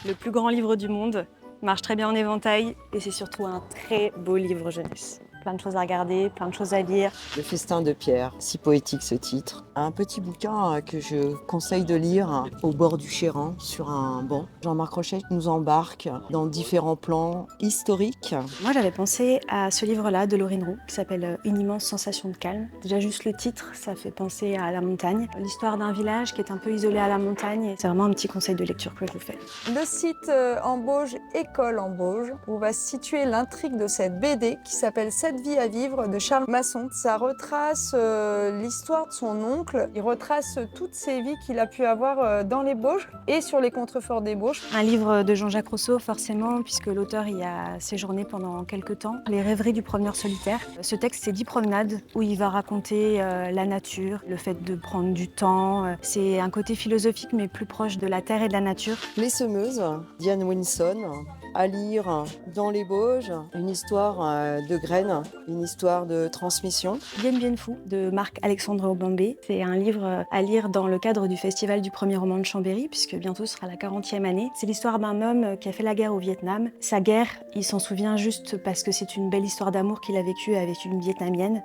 Le plus grand livre du monde, marche très bien en éventail et c'est surtout un très beau livre jeunesse. Plein de choses à regarder, plein de choses à lire. Le festin de Pierre, si poétique ce titre. Un petit bouquin que je conseille de lire au bord du Chéran, sur un banc. Jean-Marc Rochet nous embarque dans différents plans historiques. Moi j'avais pensé à ce livre-là de Laurine Roux qui s'appelle Une immense sensation de calme. Déjà juste le titre, ça fait penser à la montagne. L'histoire d'un village qui est un peu isolé à la montagne. C'est vraiment un petit conseil de lecture que je vous fais. Le site Embauge, École Embauge, où va se situer l'intrigue de cette BD qui s'appelle 7 vies à vivre de Charles Masson. Ça retrace l'histoire de son oncle. Il retrace toutes ses vies qu'il a pu avoir dans les Bauges et sur les contreforts des Bauges. Un livre de Jean-Jacques Rousseau, forcément, puisque l'auteur y a séjourné pendant quelques temps. Les rêveries du promeneur solitaire. Ce texte, c'est 10 promenades où il va raconter la nature, le fait de prendre du temps. C'est un côté philosophique, mais plus proche de la terre et de la nature. Les Semeuses, Diane Winson, à lire dans les Bauges, une histoire de graines, une histoire de transmission. Bien Bien Fou de Marc-Alexandre Obambé. C'est un livre à lire dans le cadre du Festival du premier roman de Chambéry, puisque bientôt ce sera la 40e année. C'est l'histoire d'un homme qui a fait la guerre au Vietnam. Sa guerre, il s'en souvient juste parce que c'est une belle histoire d'amour qu'il a vécue avec une Vietnamienne.